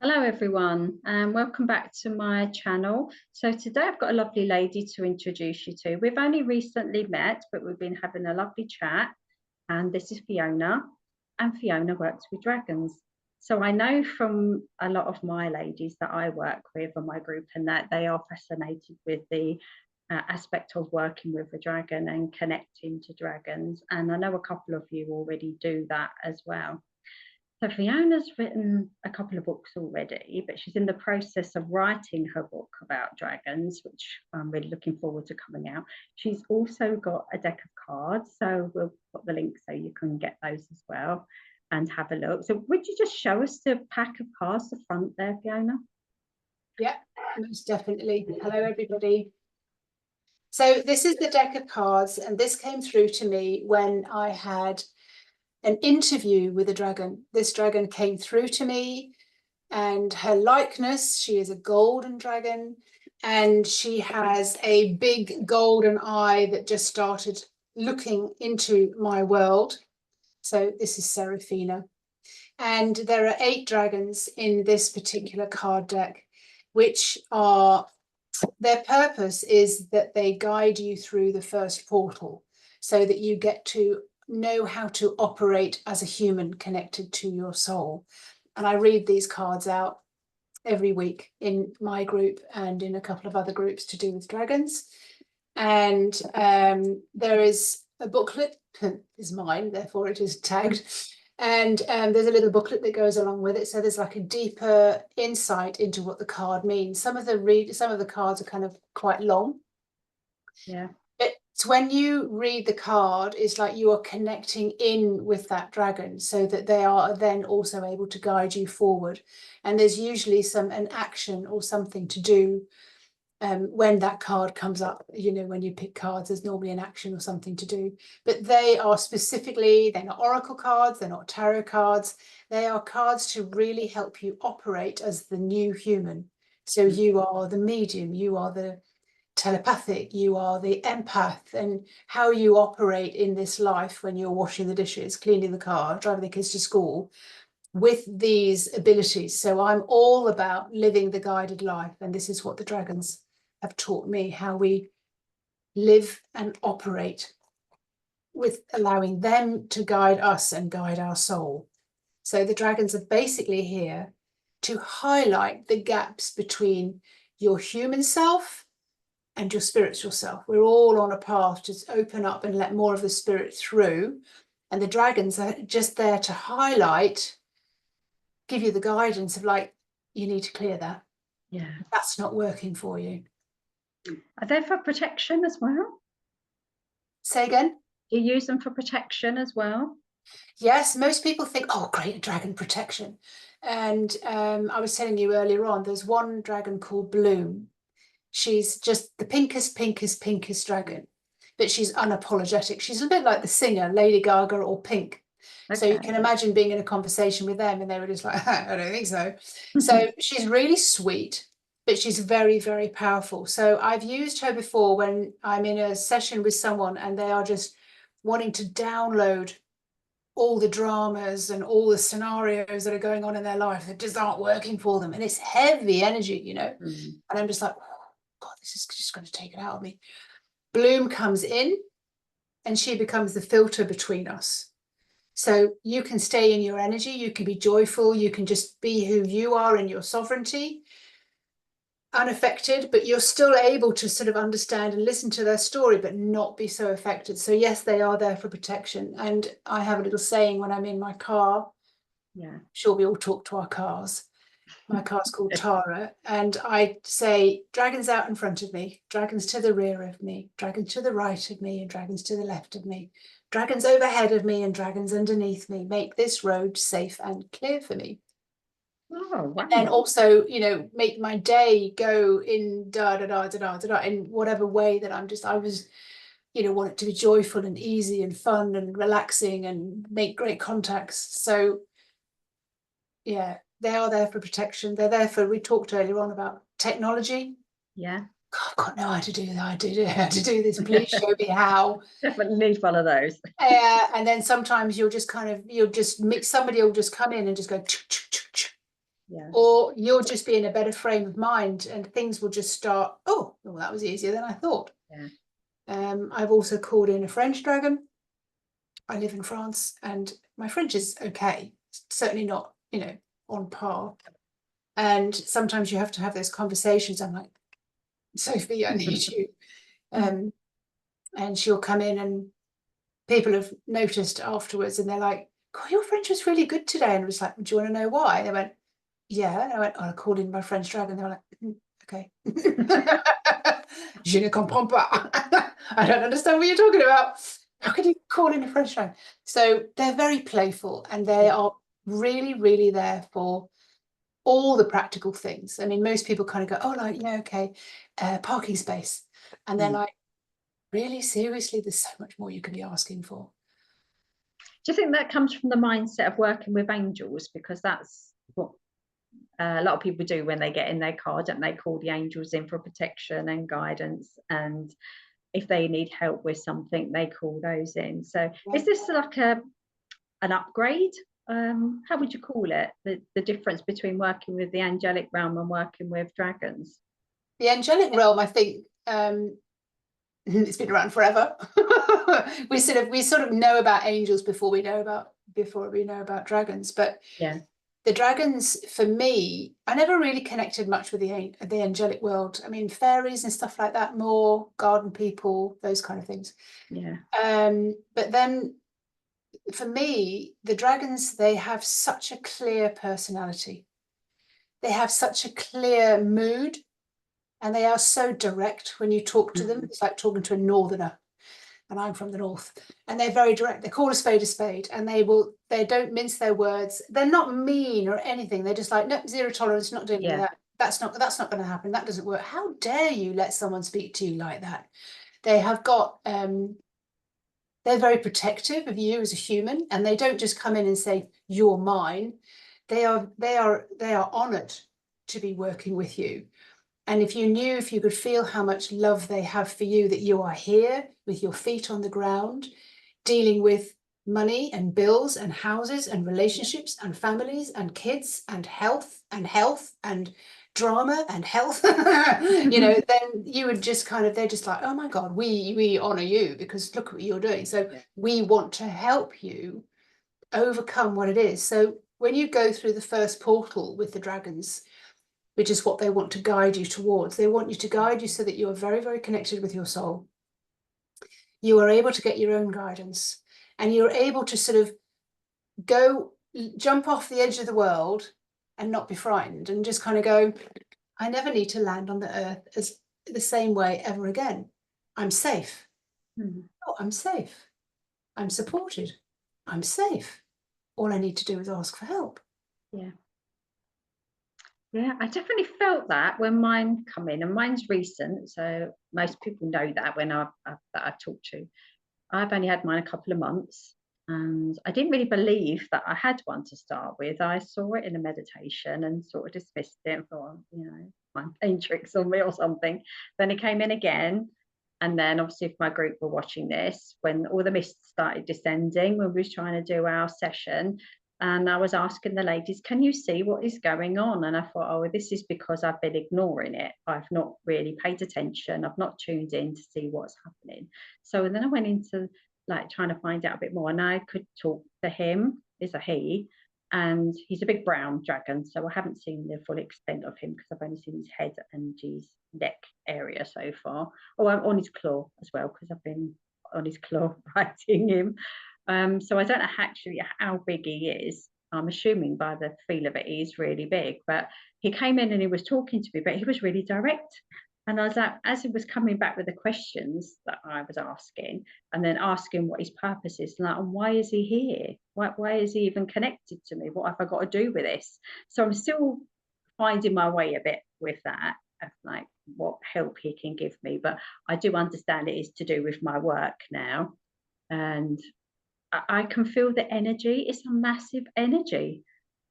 Hello everyone, and welcome back to my channel. So today I've got a lovely lady to introduce you to. We've only recently met, but we've been having a lovely chat, and this is Fiona, and Fiona works with dragons. So I know from a lot of my ladies that I work with on my group and that they are fascinated with the aspect of working with a dragon and connecting to dragons, and I know a couple of you already do that as well. So Fiona's written a couple of books already, but she's in the process of writing her book about dragons, which I'm really looking forward to coming out. She's also got a deck of cards, so we'll put the link so you can get those as well and have a look. So would you just show us the pack of cards, the front there, Fiona? Yeah, most definitely. Hello, everybody. So this is the deck of cards, and this came through to me when I had an interview with a dragon. This dragon came through to me, and her likeness, she is a golden dragon, and she has a big golden eye that just started looking into my world. So this is Seraphina. And there are 8 dragons in this particular card deck, which are, their purpose is that they guide you through the first portal so that you get to know how to operate as a human connected to your soul. And I read these cards out every week in my group and in a couple of other groups to do with dragons. And there is a booklet, is mine, therefore it is tagged. And there's a little booklet that goes along with it. So there's like a deeper insight into what the card means. Some of the cards are kind of quite long. Yeah. It's when you read the card, it's like you are connecting in with that dragon so that they are then also able to guide you forward. And there's usually an action or something to do when that card comes up. You know, when you pick cards, there's normally an action or something to do. But they are specifically, they're not oracle cards, they're not tarot cards. They are cards to really help you operate as the new human. So you are the medium, you are the telepathic, you are the empath, and how you operate in this life when you're washing the dishes, cleaning the car, driving the kids to school with these abilities. So I'm all about living the guided life, and this is what the dragons have taught me, how we live and operate with allowing them to guide us and guide our soul. So the dragons are basically here to highlight the gaps between your human self and your spiritual self. We're all on a path to open up and let more of the spirit through. And the dragons are just there to highlight, give you the guidance of like, you need to clear that. Yeah. That's not working for you. Are they for protection as well? Say again? You use them for protection as well? Yes, most people think, oh, great, dragon protection. And I was telling you earlier on, there's one dragon called Bloom. She's just the pinkest dragon, but she's unapologetic. She's a bit like the singer Lady Gaga or Pink. Okay. So you can imagine being in a conversation with them and they were just like, I don't think so. So she's really sweet, but she's very, very powerful. So I've used her before when I'm in a session with someone and they are just wanting to download all the dramas and all the scenarios that are going on in their life that just aren't working for them. And it's heavy energy, you know. And I'm just like, God, this is just going to take it out of me. Bloom comes in and she becomes the filter between us. So you can stay in your energy, you can be joyful, you can just be who you are in your sovereignty, unaffected, but you're still able to sort of understand and listen to their story, but not be so affected. So yes, they are there for protection. And I have a little saying when I'm in my car. Yeah, I'm sure we all talk to our cars. My car's called Tara, and I say, dragons out in front of me, dragons to the rear of me, dragons to the right of me, and dragons to the left of me, dragons overhead of me, and dragons underneath me. Make this road safe and clear for me. Oh, wow. And also, you know, make my day go in in whatever way that I was, you know, want it to be joyful and easy and fun and relaxing and make great contacts. So, yeah. They are there for protection. They're there for, we talked earlier on about technology. Yeah. God, I've got no idea to do that. How to do this. Please show me how. Definitely need one of those. And then sometimes you'll just somebody will just come in and just go, Yeah. or you'll just be in a better frame of mind and things will just start, oh, well, that was easier than I thought. Yeah. I've also called in a French dragon. I live in France and my French is okay. It's certainly not, you know, on par. And sometimes you have to have those conversations. I'm like, Sophie, I need you. And she'll come in and people have noticed afterwards and they're like, God, your French was really good today. And I was like, do you want to know why? And they went, yeah. And I went, oh, I called in my French dragon. They were like, okay. Je ne comprends pas. I don't understand what you're talking about. How can you call in a French dragon? So they're very playful and they are really, really there for all the practical things. I mean, most people kind of go, oh, like, yeah, okay, parking space. And they're like, really, seriously, there's so much more you can be asking for. Do you think that comes from the mindset of working with angels? Because that's what a lot of people do when they get in their card and they call the angels in for protection and guidance. And if they need help with something, they call those in. So is this like an upgrade? How would you call it? The difference between working with the angelic realm and working with dragons? The angelic realm, I think, it's been around forever. we sort of know about angels before we know about dragons. But yeah, the dragons, for me, I never really connected much with the angelic world. I mean, fairies and stuff like that, more garden people, those kind of things. yeah. But then for me, the dragons, they have such a clear personality. They have such a clear mood. And they are so direct when you talk to them. It's like talking to a northerner, and I'm from the north. And they're very direct. They call a spade, and they don't mince their words. They're not mean or anything. They're just like, no, zero tolerance, not doing any of that. That's not going to happen. That doesn't work. How dare you let someone speak to you like that? They have got they're very protective of you as a human, and they don't just come in and say, you're mine. They are honored to be working with you. And if you could feel how much love they have for you, that you are here with your feet on the ground, dealing with money and bills and houses and relationships and families and kids and health and drama and health, then you would just they're just like, oh my God, we honor you because look what you're doing. So we want to help you overcome what it is. So when you go through the first portal with the dragons, which is what they want to guide you towards. They want you to guide you so that you are very, very connected with your soul. You are able to get your own guidance and you're able to sort of jump off the edge of the world and not be frightened and just kind of go, I never need to land on the earth as the same way ever again. I'm safe. Oh, I'm safe. I'm supported. I'm safe. All I need to do is ask for help. Yeah. Yeah, I definitely felt that when mine come in, and mine's recent, so most people know that when that I talk to. I've only had mine a couple of months, and I didn't really believe that I had one to start with. I saw it in a meditation and sort of dismissed it and thought, I'm playing tricks on me or something. Then it came in again, and then obviously if my group were watching this, when all the mist started descending, when we was trying to do our session, and I was asking the ladies, can you see what is going on? And I thought, oh, this is because I've been ignoring it. I've not really paid attention. I've not tuned in to see what's happening. So then I went into like trying to find out a bit more, and I could talk to him. Is a he, and he's a big brown dragon. So I haven't seen the full extent of him because I've only seen his head and his neck area so far. Oh, I'm on his claw as well because I've been on his claw riding him. So I don't know actually how big he is. I'm assuming by the feel of it, he's really big. But he came in and he was talking to me, but he was really direct. And I was like, as he was coming back with the questions that I was asking, and then asking what his purpose is, like, and why is he here? Why is he even connected to me? What have I got to do with this? So I'm still finding my way a bit with that, of like what help he can give me. But I do understand it is to do with my work now. And I can feel the energy. It's a massive energy.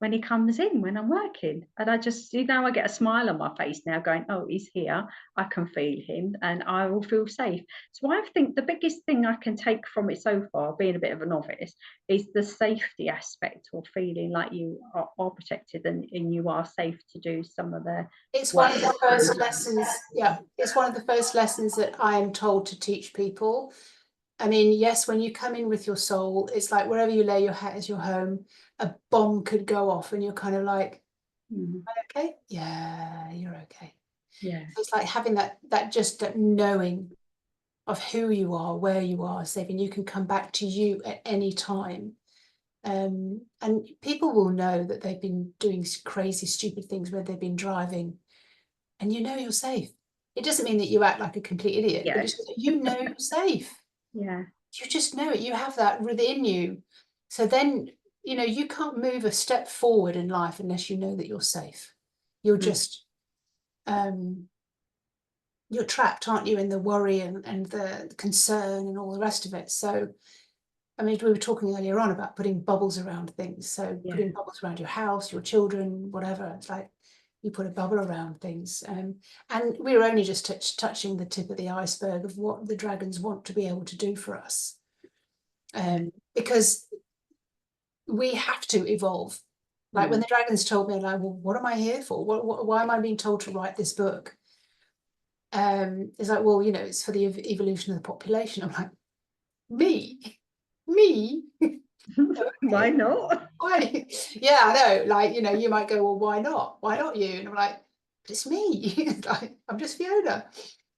when he comes in when I'm working. And I just, I get a smile on my face now going, oh, he's here. I can feel him and I will feel safe. So I think the biggest thing I can take from it so far, being a bit of a novice, is the safety aspect, or feeling like you are protected and you are safe to do some of the It's one work of the that's first being done. lessons. Yeah, it's one of the first lessons that I am told to teach people. I mean, yes, when you come in with your soul, it's like wherever you lay your hat is your home. A bomb could go off and you're kind of like, Mhm. okay, yeah, you're okay. Yeah. So it's like having that knowing of who you are, where you are, saving you can come back to you at any time. And people will know that they've been doing crazy, stupid things where they've been driving, and you know you're safe. It doesn't mean that you act like a complete idiot, but Yeah. it's you know you're safe. Yeah. You just know it. You have that within you. So then, you can't move a step forward in life unless you know that you're safe. You're Mm. just, you're trapped, aren't you, in the worry and the concern and all the rest of it. So, I mean, we were talking earlier on about putting bubbles around things. So Yeah. putting bubbles around your house, your children, whatever. It's like you put a bubble around things. And we were only just touching the tip of the iceberg of what the dragons want to be able to do for us. Because we have to evolve. Like when the dragons told me, like, well, what am I here for? Why am I being told to write this book? It's like, well, it's for the evolution of the population. I'm like, me? Why Okay. not? Why? Yeah, I know. Like, you might go, well, why not? Why not you? And I'm like, but it's me. Like, I'm just Fiona.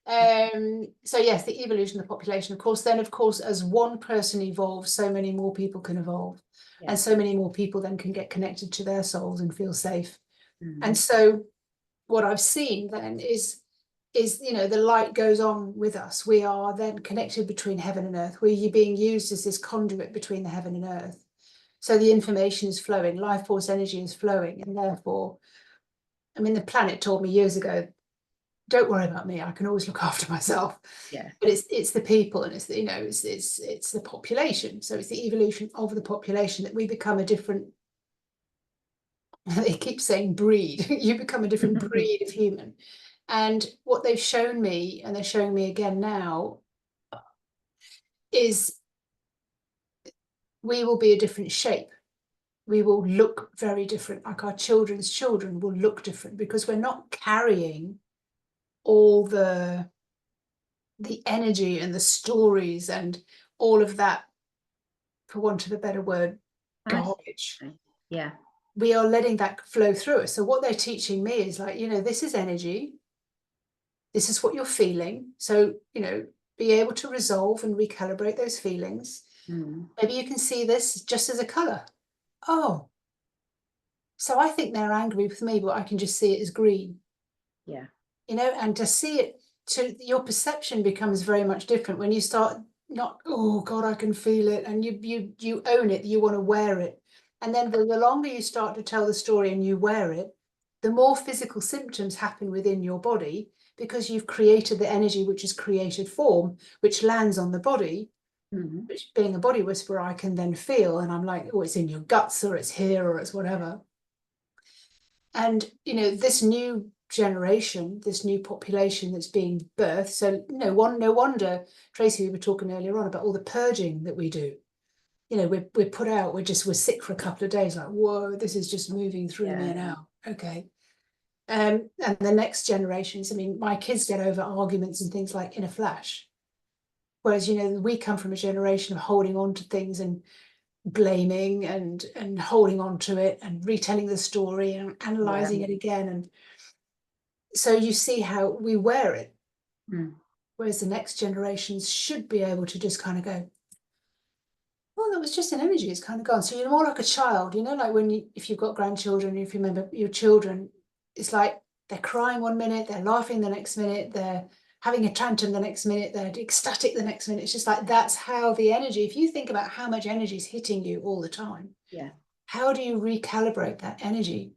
So yes, the evolution of the population, of course, then of course, as one person evolves, so many more people can evolve. Yeah. And so many more people then can get connected to their souls and feel safe. Mm. And so what I've seen then is the light goes on with us. We are then connected between heaven and earth. We're being used as this conduit between the heaven and earth. So the information is flowing, life force energy is flowing, and therefore, I mean, the planet told me years ago, don't worry about me, I can always look after myself. Yeah. But it's the people, and it's it's the population. So it's the evolution of the population that we become a different. They keep saying breed. You become a different breed of human. And what they've shown me, and they're showing me again now, is we will be a different shape. We will look very different. Like our children's children will look different because we're not carrying all the energy and the stories and all of that, for want of a better word, I garbage. see. Yeah. We are letting that flow through us. So what they're teaching me is like, this is energy. This is what you're feeling. So, be able to resolve and recalibrate those feelings. Mm. Maybe you can see this just as a color. Oh, so I think they're angry with me, but I can just see it as green. Yeah. And to see it, to your perception becomes very much different when you start not, oh God, I can feel it, and you own it, you want to wear it. And then the longer you start to tell the story and you wear it, the more physical symptoms happen within your body, because you've created the energy which is created form, which lands on the body, which, being a body whisperer, I can then feel, and I'm like, oh, it's in your guts, or it's here, or it's whatever. And this new generation, this new population that's being birthed. So no wonder, Tracy, we were talking earlier on about all the purging that we do. We're put out, we're sick for a couple of days, like, whoa, this is just moving through me now. Okay. And the next generations, I mean, my kids get over arguments and things like in a flash. Whereas, we come from a generation of holding on to things and blaming and holding on to it and retelling the story and analyzing it again. And so you see how we wear it. Whereas the next generations should be able to just kind of go, well, that was just an energy, it's kind of gone. So you're more like a child, like if you've got grandchildren, if you remember your children, it's like they're crying one minute, they're laughing the next minute, they're having a tantrum the next minute, they're ecstatic the next minute. It's just like, that's how the energy, if you think about how much energy is hitting you all the time, how do you recalibrate that energy?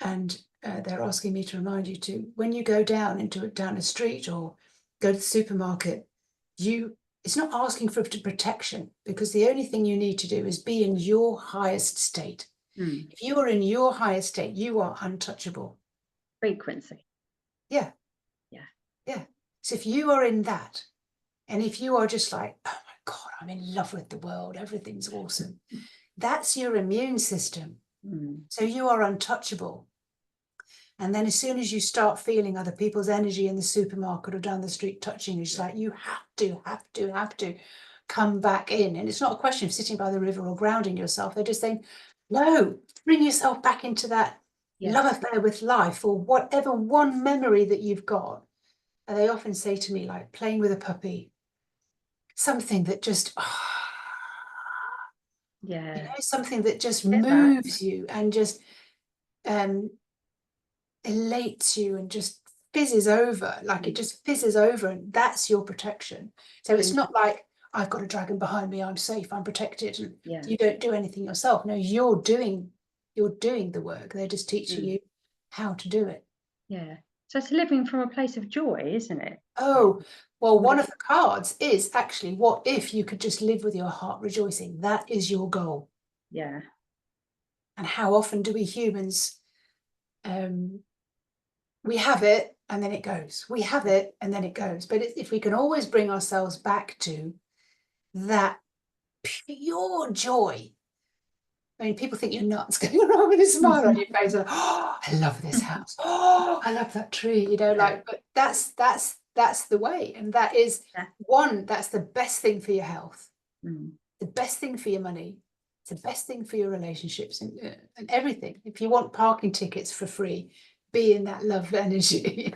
And they're asking me to remind you to, when you go down a street or go to the supermarket, it's not asking for protection, because the only thing you need to do is be in your highest state. Mm. If you are in your highest state, you are untouchable. Frequency. Yeah. Yeah. Yeah. So if you are in that, and if you are just like, oh my God, I'm in love with the world, everything's awesome, that's your immune system. Mm. So you are untouchable. And then as soon as you start feeling other people's energy in the supermarket or down the street touching you, it's like you have to come back in. And it's not a question of sitting by the river or grounding yourself. They're just saying, no, bring yourself back into that love affair with life, or whatever one memory that you've got. And they often say to me, like playing with a puppy, something that just, Yeah. something that just Get that. moves you and just elates you and just fizzes over, like it just fizzes over, and that's your protection. So it's not like I've got a dragon behind me, I'm safe, I'm protected, and you don't do anything yourself. No, you're doing the work. They're just teaching you how to do it. Yeah. So it's living from a place of joy, isn't it? Oh, well, one of the cards is actually, what if you could just live with your heart rejoicing? That is your goal. Yeah. And how often do we humans, we have it and then it goes. We have it and then it goes. But if we can always bring ourselves back to that pure joy. I mean, people think you're nuts going around with a smile on your face. Like, oh, I love this house. Oh, I love that tree. Like, but that's the way. And that is that's the best thing for your health, the best thing for your money, it's the best thing for your relationships and everything. If you want parking tickets for free, be in that love energy.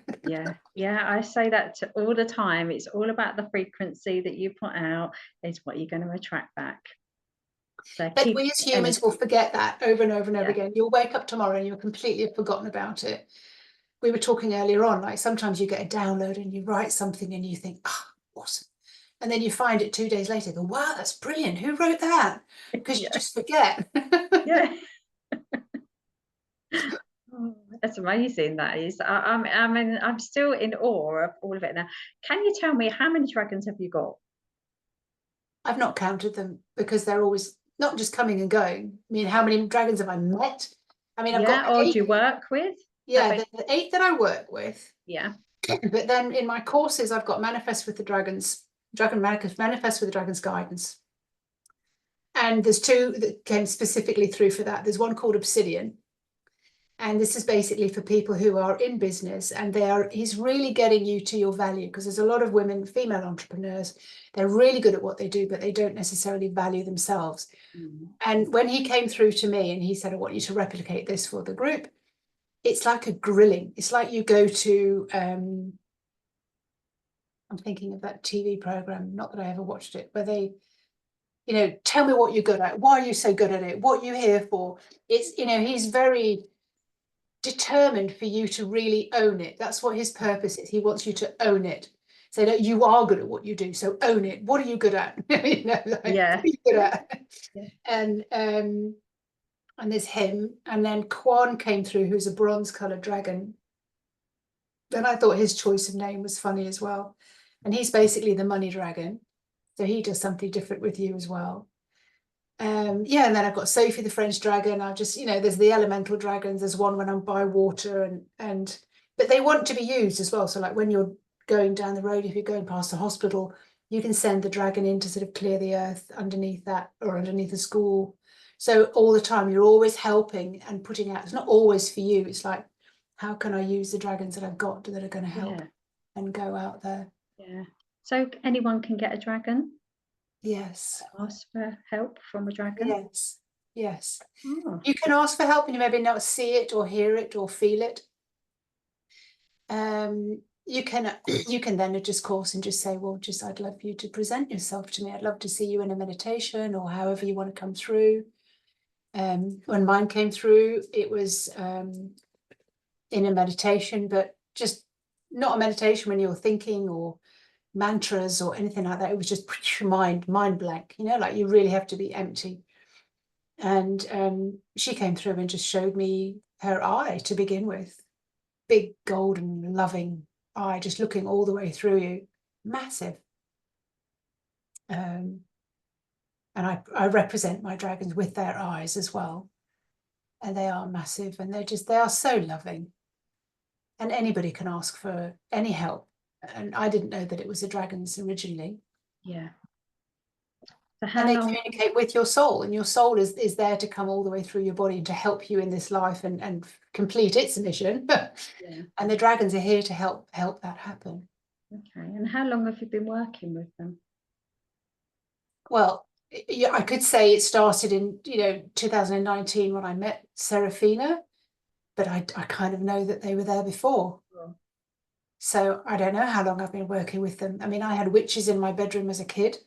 Yeah, I say that all the time. It's all about the frequency that you put out is what you're going to attract back. So but we as humans will forget that over and over and over again. You'll wake up tomorrow and you'll completely have forgotten about it. We were talking earlier on, like sometimes you get a download and you write something and you think, awesome. And then you find it 2 days later, go, wow, that's brilliant. Who wrote that? Because you just forget. Yeah. Oh, that's amazing. That is. I mean, I'm still in awe of all of it now. Can you tell me how many dragons have you got? I've not counted them because they're always not just coming and going. I mean, how many dragons have I met? I mean, I've got Or 8. do you work with? Yeah, the 8 that I work with. Yeah. But then in my courses, I've got Manifest with the Dragons, Manifest with the Dragons Guidance. And there's 2 that came specifically through for that. There's one called Obsidian. And this is basically for people who are in business, and he's really getting you to your value, because there's a lot of women, female entrepreneurs, they're really good at what they do, but they don't necessarily value themselves. And when he came through to me and he said, I want you to replicate this for the group, it's like a grilling. It's like you go to, I'm thinking of that TV program, not that I ever watched it, where they, tell me what you're good at. Why are you so good at it? What are you here for? It's, he's very determined for you to really own it. That's what his purpose is. He wants you to own it. So that you are good at what you do. So own it. What are you good at? What are you good at? And there's him. And then Quan came through, who's a bronze colored dragon. Then I thought his choice of name was funny as well. And he's basically the money dragon. So he does something different with you as well. And then I've got Sophie the French dragon. I've just, there's the elemental dragons. There's one when I'm by water, but they want to be used as well. So like when you're going down the road, if you're going past a hospital, you can send the dragon in to sort of clear the earth underneath that, or underneath the school. So all the time you're always helping and putting out. It's not always for you. It's like, how can I use the dragons that I've got that are going to help and go out there? Yeah. So anyone can get a dragon? Yes. Ask for help from a dragon? Yes. You can ask for help and you maybe not see it or hear it or feel it. You can then just course and just say, well, I'd love you to present yourself to me. I'd love to see you in a meditation, or however you want to come through. When mine came through, it was in a meditation, but just not a meditation when you're thinking or mantras or anything like that. It was just mind blank, like you really have to be empty. And she came through and just showed me her eye to begin with. Big, golden, loving eye, just looking all the way through you. Massive. And I represent my dragons with their eyes as well. and they are massive, and they are so loving, and anybody can ask for any help. And I didn't know that it was the dragons originally. Yeah. So And how they long? communicate with your soul, and your soul is there to come all the way through your body and to help you in this life and complete its mission. Yeah. And the dragons are here to help that happen. Okay. And how long have you been working with them? Well, yeah, I could say it started in 2019 when I met Serafina, but I kind of know that they were there before. Sure. So I don't know how long I've been working with them. I mean, I had witches in my bedroom as a kid.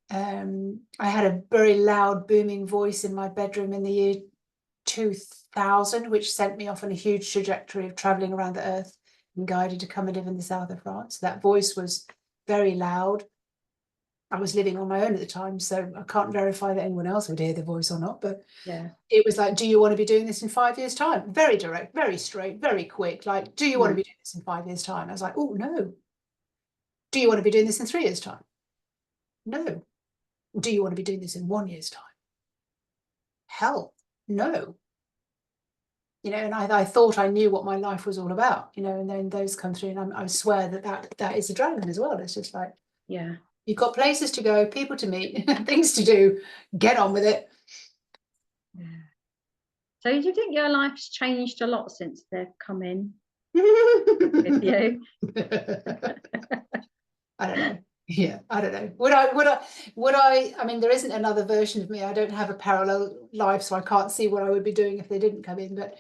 I had a very loud, booming voice in my bedroom in the year 2000, which sent me off on a huge trajectory of traveling around the earth and guided to come and live in the south of France. That voice was very loud. I was living on my own at the time, so I can't verify that anyone else would hear the voice or not, but Yeah. it was like, do you want to be doing this in 5 years' time? Very direct, very straight, very quick. Like, do you want to be doing this in 5 years' time? I was like, oh, no. Do you want to be doing this in 3 years' time? No. Do you want to be doing this in 1 year's time? Hell, no. And I thought I knew what my life was all about, and then those come through, and I swear that is a dragon as well. It's just like, Yeah. you've got places to go, people to meet, things to do, get on with it. Yeah. So do you think your life's changed a lot since they've come in with you? I don't know. Yeah, I don't know. I mean, there isn't another version of me. I don't have a parallel life, so I can't see what I would be doing if they didn't come in. But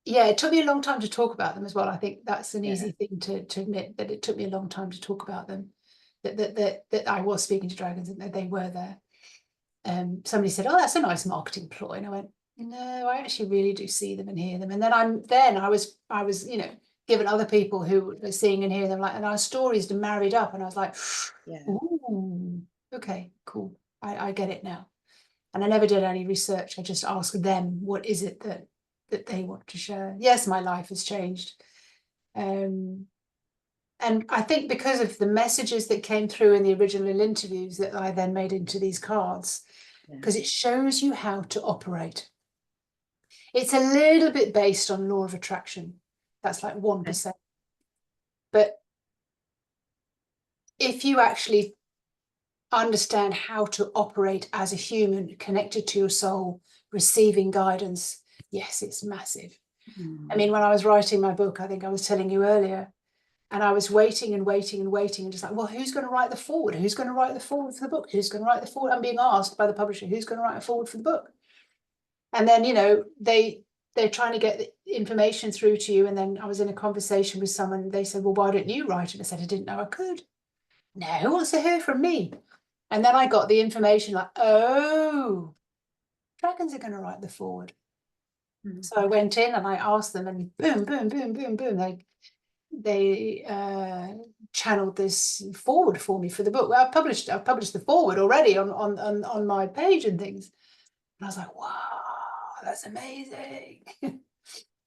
yeah, it took me a long time to talk about them as well. I think that's an easy thing to admit, that it took me a long time to talk about them, that I was speaking to dragons and that they were there. Somebody said, "Oh, that's a nice marketing ploy," and I went, "No, I actually really do see them and hear them." And then I was given other people who were seeing and hearing them, like, and our stories married up, and I was like, Yeah. "Ooh, okay, cool, I get it now." And I never did any research. I just asked them, what is it that they want to share? Yes, my life has changed. And I think because of the messages that came through in the original interviews that I then made into these cards, because it shows you how to operate. It's a little bit based on law of attraction. That's like 1%. But if you actually understand how to operate as a human connected to your soul, receiving guidance, yes, it's massive. I mean, when I was writing my book, I think I was telling you earlier, and I was waiting and waiting and waiting, and just like, well, who's going to write the forward? Who's going to write the forward for the book? Who's going to write the forward? I'm being asked by the publisher, who's going to write a forward for the book? And then, they're trying to get the information through to you. And then I was in a conversation with someone, they said, well, why don't you write it? I said, I didn't know I could. No, who wants to hear from me? And then I got the information like, oh, dragons are going to write the forward. So I went in and I asked them, and boom, boom, boom, boom, boom, they channeled this forward for me for the book. Well, I've published the forward already on my page and things. And I was like, wow, that's amazing.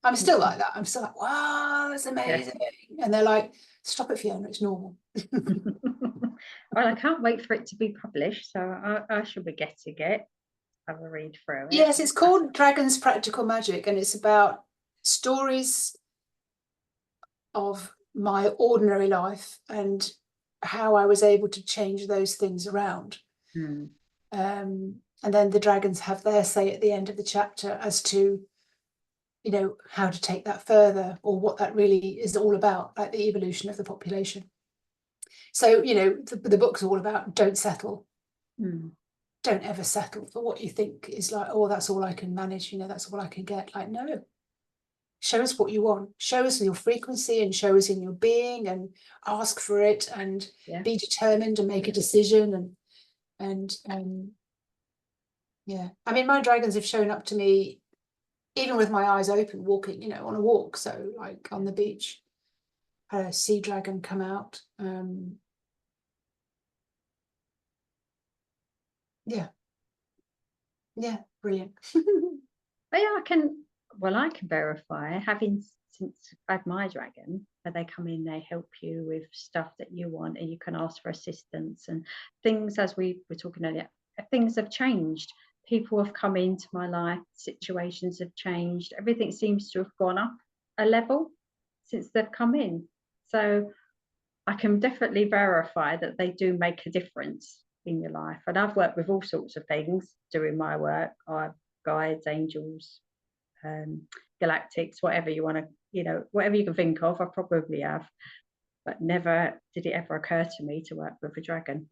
I'm still like that. I'm still like, wow, that's amazing. And they're like, stop it, Fiona, it's normal. Well, I can't wait for it to be published, so I shall be getting it. Have a read through it. Yes, it's called Dragon's Practical Magic, and it's about stories of my ordinary life and how I was able to change those things around. And then the dragons have their say at the end of the chapter as to, how to take that further, or what that really is all about, like the evolution of the population. So, the book's all about don't settle. Don't ever settle for what you think is like, oh, that's all I can manage, that's all I can get. Like, no. Show us what you want. Show us your frequency and show us in your being, and ask for it, and be determined and make a decision. And yeah, I mean, my dragons have shown up to me even with my eyes open, walking, on a walk. So like on the beach, I had a sea dragon come out. Yeah, brilliant. But yeah, I can verify, having since I've had my dragon, where they come in, they help you with stuff that you want, and you can ask for assistance and things, as we were talking earlier things have changed. People have come into my life, situations have changed. Everything seems to have gone up a level since they've come in. So I can definitely verify that they do make a difference in your life. And I've worked with all sorts of things doing my work. I've guides, angels, galactics, whatever you want to, whatever you can think of, I probably have. But never did it ever occur to me to work with a dragon.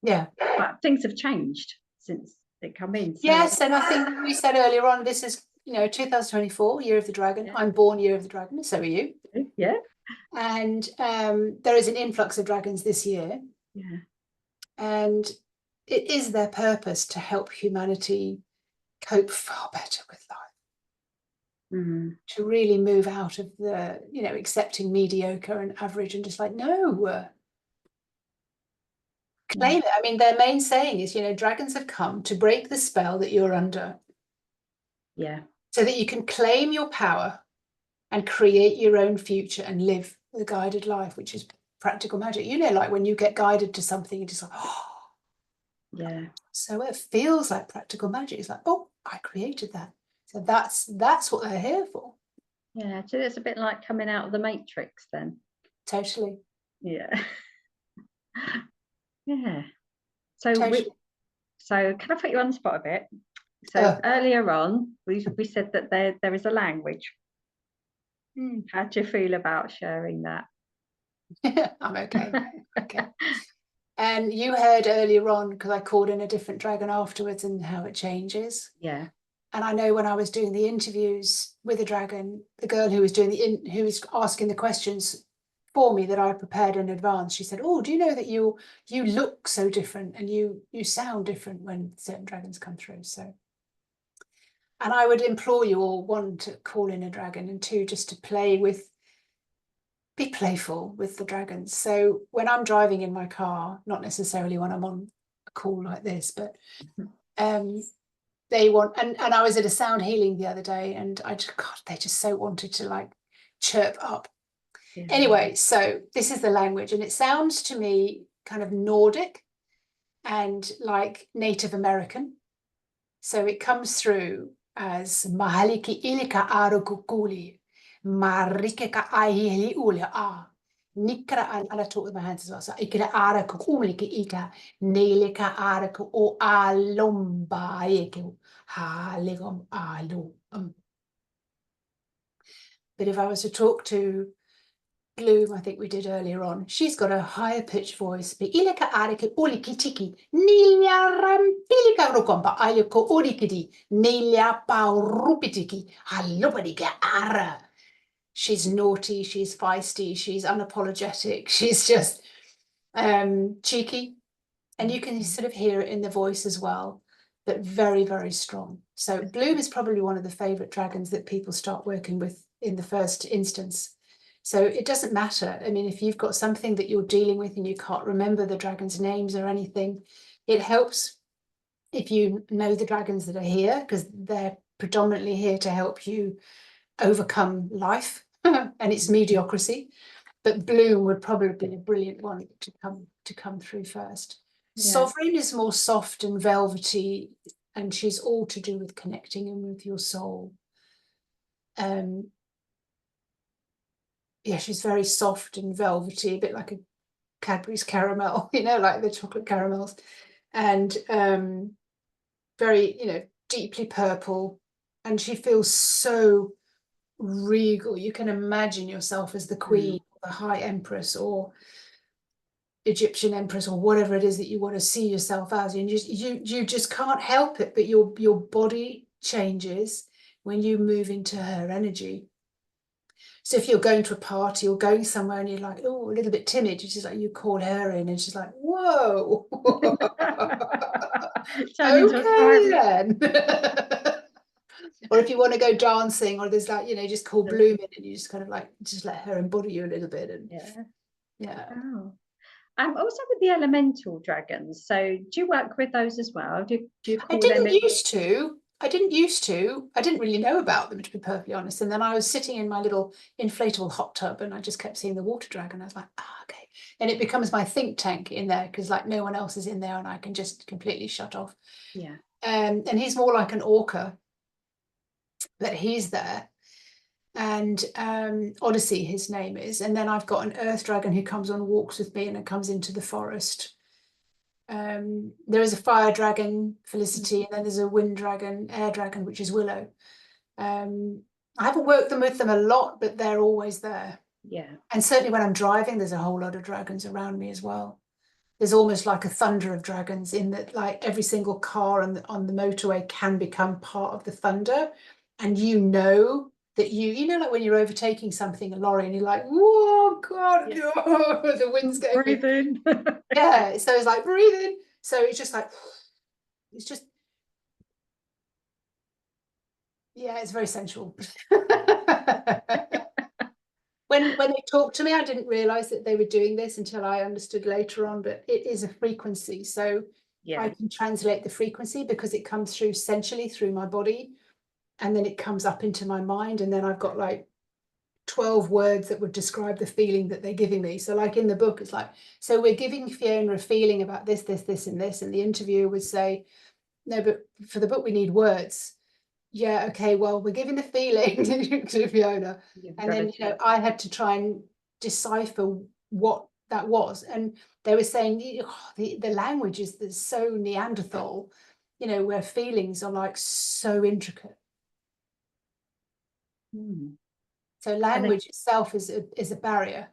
Yeah. But things have changed since they come in. So. Yes, and I think we said earlier on, this is 2024, Year of the Dragon. Yeah. I'm born Year of the Dragon, so are you. Yeah. And there is an influx of dragons this year. Yeah. And it is their purpose to help humanity cope far better with life. Mm. To really move out of the, accepting mediocre and average and just like, no. Claim it. I mean, their main saying is, dragons have come to break the spell that you're under. Yeah. So that you can claim your power and create your own future and live the guided life, which is practical magic. Like when you get guided to something, you're just like, oh. Yeah. So it feels like practical magic. It's like, oh, I created that. So that's what they're here for. Yeah. So it's a bit like coming out of the Matrix then. Totally. Yeah. Yeah. So Totally. so can I put you on the spot a bit? So earlier on, we said that there is a language. How do you feel about sharing that? I'm okay. Okay. And you heard earlier on, because I called in a different dragon afterwards and how it changes. Yeah. And I know when I was doing the interviews with a dragon, the girl who was doing who was asking the questions for me that I prepared in advance, she said, "Oh, do you know that you look so different and you sound different when certain dragons come through?" So, and I would implore you all, one, to call in a dragon, and two, just to be playful with the dragons. So when I'm driving in my car, not necessarily when I'm on a call like this, but they want, and I was at a sound healing the other day, and they just so wanted to like chirp up. Yeah. Anyway, so this is the language, and it sounds to me kind of Nordic and like Native American. So it comes through as Mahaliki Ilika Arukukuli, Marikeka Ahili Ulia A. Nikra, and I talk with my hands as well. So Ikra Arakukumliki Ika, Nelika Araku O Alomba Eke, Haligum Alu. But if I was to talk to Bloom, I think we did earlier on, she's got a higher pitched voice. Ilika arike ulikitiki, nilia rampilika rukomba, aliko ulikidi, nilia paurupitiki, halubadika ara. She's naughty, she's feisty, she's unapologetic, she's just cheeky. And you can sort of hear it in the voice as well, but very, very strong. So Bloom is probably one of the favourite dragons that people start working with in the first instance. So it doesn't matter. I mean, if you've got something that you're dealing with and you can't remember the dragons' names or anything, it helps if you know the dragons that are here, because they're predominantly here to help you overcome life and its mediocrity. But Bloom would probably be a brilliant one to come through first. Yeah. Sovereign is more soft and velvety, and she's all to do with connecting in with your soul. Yeah, she's very soft and velvety, a bit like a Cadbury's caramel, like the chocolate caramels, and very, deeply purple, and she feels so regal. You can imagine yourself as the queen, the high empress, or Egyptian empress, or whatever it is that you want to see yourself as, and you just can't help it, but your body changes when you move into her energy. So if you're going to a party or going somewhere and you're like, oh, a little bit timid, it's just like you call her in and she's like, whoa. Okay then. Or if you want to go dancing, or there's like, just call Bloom in and you just kind of like, just let her embody you a little bit. And yeah. Oh. Also with the elemental dragons, so do you work with those as well? Do you call I didn't used to. I didn't really know about them, to be perfectly honest. And then I was sitting in my little inflatable hot tub and I just kept seeing the water dragon. I was like, okay. and it becomes my think tank in there, because like no one else is in there and I can just completely shut off. Yeah. And he's more like an orca, but he's there. And Odyssey, his name is. And then I've got an earth dragon who comes on walks with me and then comes into the forest. There is a fire dragon, Felicity, and then there's a wind dragon, air dragon, which is Willow. I haven't worked with them a lot, but they're always there. Yeah. And certainly when I'm driving, there's a whole lot of dragons around me as well. There's almost like a thunder of dragons, in that like every single car on the motorway can become part of the thunder. And you know that you know, like when you're overtaking something, a lorry, and you're like, whoa, God, Yeah. oh, the wind's going. Breathe in. Yeah, so it's like breathing. So it's just like, it's just, yeah, it's very sensual. When they talked to me, I didn't realize that they were doing this until I understood later on, but it is a frequency. So Yeah. I can translate the frequency because it comes through sensually through my body, and then it comes up into my mind. And then I've got like 12 words that would describe the feeling that they're giving me. So like in the book, it's like, so we're giving Fiona a feeling about this, this, this, and this. And the interviewer would say, no, but for the book, we need words. Yeah, okay, well, we're giving the feeling to Fiona. And then, you know, I had to try and decipher what that was. And they were saying, oh, the language is so Neanderthal, you know, where feelings are like so intricate. So language itself is a barrier.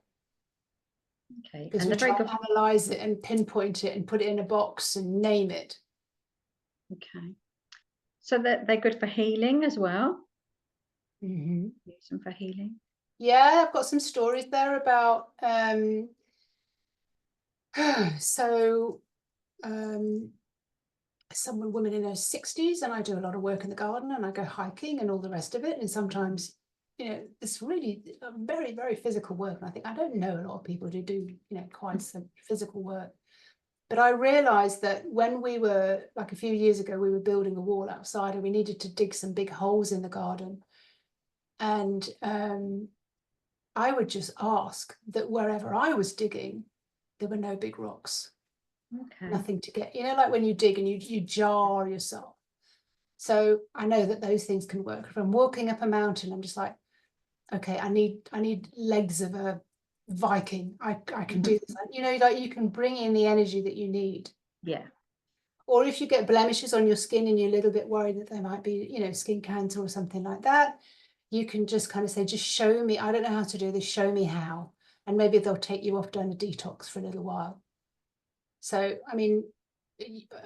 Okay. Because And we they're very try good. and analyze it and pinpoint it and put it in a box and name it. Okay. So they're good for healing as well. Mm-hmm. Use them for healing. Yeah, I've got some stories there about some woman in her 60s, and I do a lot of work in the garden and I go hiking and all the rest of it. And sometimes, you know, it's really very, very physical work. And I think I don't know a lot of people who do, you know, quite some physical work. But I realized that when we were, like a few years ago, we were building a wall outside and we needed to dig some big holes in the garden. And I would just ask that wherever I was digging, there were no big rocks. Okay. Nothing to get, you know, like when you dig and you jar yourself. So I know that those things can work. If I'm walking up a mountain, I'm just like, okay, I need legs of a Viking. I can do this. You know, like you can bring in the energy that you need. Yeah. Or if you get blemishes on your skin and you're a little bit worried that there might be, you know, skin cancer or something like that, you can just kind of say, just show me. I don't know how to do this. Show me how. And maybe they'll take you off doing a detox for a little while. So, I mean,